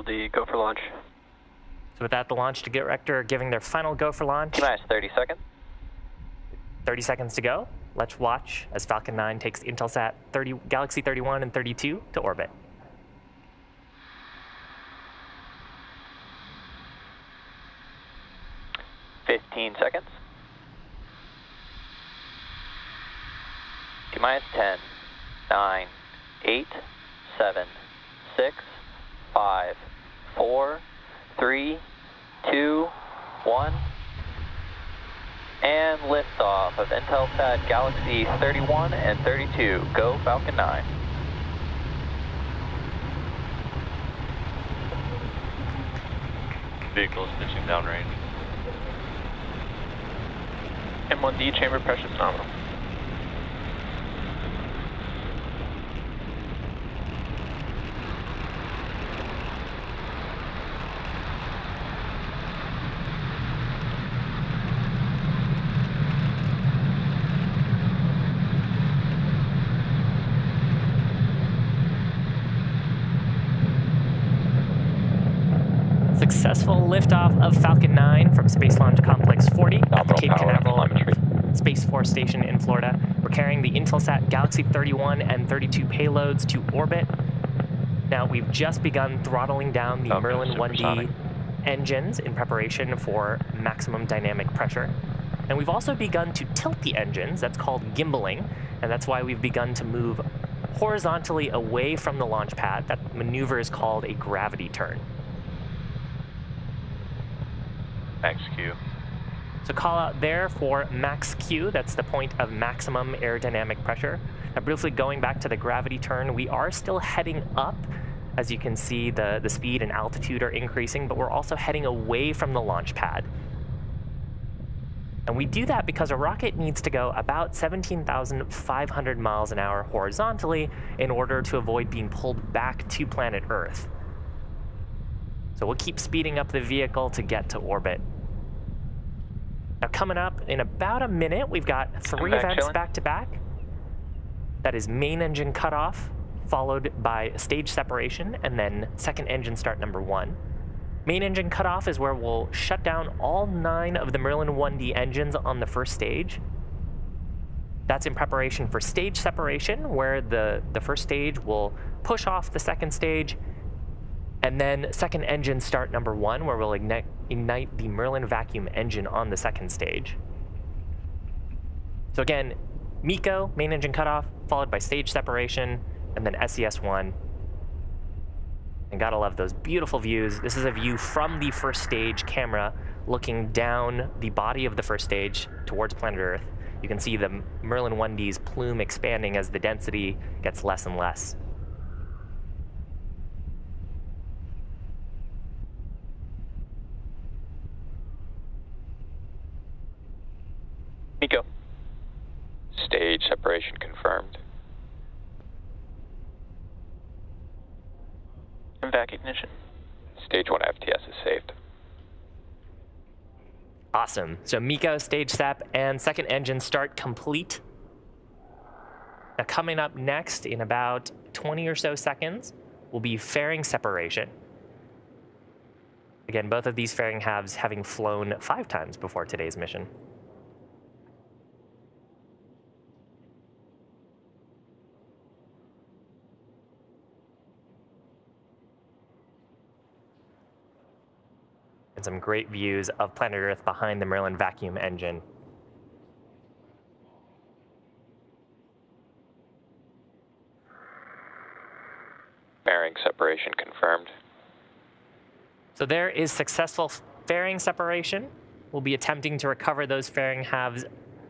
LD, go for launch. So with that, the launch director giving their final go for launch. T-minus 30 seconds. 30 seconds to go. Let's watch as Falcon 9 takes Intelsat Galaxy 31 and 32 to orbit. Seconds. T-minus 10, 9, 8, 7, 6, 5, 4, 3, 2, 1. And liftoff of Intelsat Galaxy 31 and 32. Go Falcon 9. Vehicles pitching downrange. M1D chamber pressure is nominal. Successful liftoff of Falcon 9 from Space Launch Complex 40 at the Cape Canaveral Space Force Station in Florida. We're carrying the Intelsat Galaxy 31 and 32 payloads to orbit. Now, we've just begun throttling down the Merlin 1D engines in preparation for maximum dynamic pressure. And we've also begun to tilt the engines. That's called gimbaling, and that's why we've begun to move horizontally away from the launch pad. That maneuver is called a gravity turn. Max Q. So call out there for max Q, that's the point of maximum aerodynamic pressure. Now briefly going back to the gravity turn, we are still heading up. As you can see, the speed and altitude are increasing, but we're also heading away from the launch pad. And we do that because a rocket needs to go about 17,500 miles an hour horizontally in order to avoid being pulled back to planet Earth. So we'll keep speeding up the vehicle to get to orbit. Now coming up in about a minute, we've got 3 events back to back. That is main engine cutoff, followed by stage separation, and then second engine start number 1. Main engine cutoff is where we'll shut down all 9 of the Merlin 1D engines on the first stage. That's in preparation for stage separation, where the first stage will push off the second stage, and then second engine start number 1, where we'll ignite the Merlin vacuum engine on the second stage. So again, MECO, main engine cutoff, followed by stage separation, and then SES-1. And gotta love those beautiful views. This is a view from the first stage camera looking down the body of the first stage towards planet Earth. You can see the Merlin 1D's plume expanding as the density gets less and less. MECO. Stage separation confirmed. And vac ignition. Stage 1 FTS is saved. Awesome. So MECO, stage sep, and second engine start complete. Now coming up next in about 20 or so seconds will be fairing separation. Again, both of these fairing halves having flown 5 times before today's mission. And some great views of planet Earth behind the Merlin vacuum engine. Fairing separation confirmed. So there is successful fairing separation. We'll be attempting to recover those fairing halves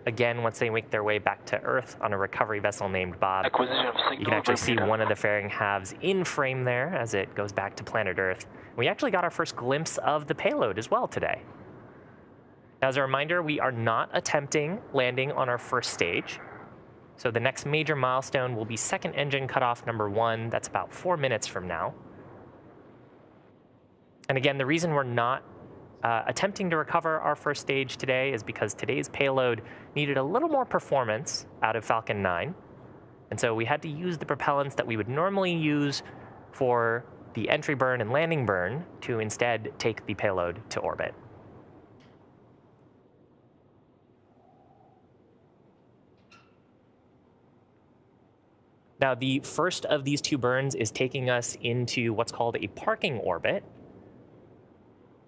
again once they make their way back to Earth on a recovery vessel named Bob. Acquisition of signal. You can actually see one of the fairing halves in frame there as it goes back to planet Earth. We actually got our first glimpse of the payload as well today. Now, as a reminder, we are not attempting landing on our first stage. So the next major milestone will be second engine cutoff number 1. That's about 4 minutes from now. And again, the reason we're not attempting to recover our first stage today is because today's payload needed a little more performance out of Falcon 9. And so we had to use the propellants that we would normally use for the entry burn and landing burn to instead take the payload to orbit. Now, the first of these two burns is taking us into what's called a parking orbit.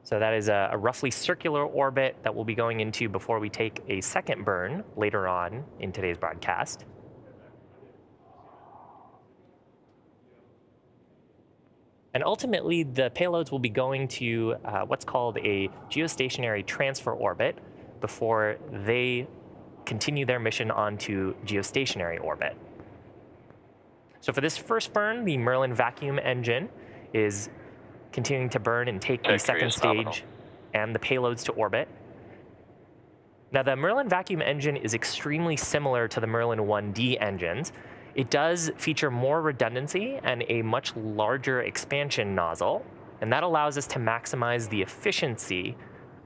So that is a roughly circular orbit that we'll be going into before we take a second burn later on in today's broadcast. And ultimately, the payloads will be going to what's called a geostationary transfer orbit before they continue their mission onto geostationary orbit. So for this first burn, the Merlin vacuum engine is continuing to burn and take the second stage and the payloads to orbit. Now, the Merlin vacuum engine is extremely similar to the Merlin 1D engines. It does feature more redundancy and a much larger expansion nozzle, and that allows us to maximize the efficiency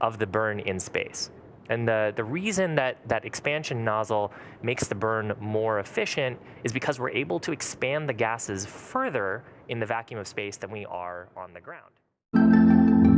of the burn in space. And the reason that that expansion nozzle makes the burn more efficient is because we're able to expand the gases further in the vacuum of space than we are on the ground.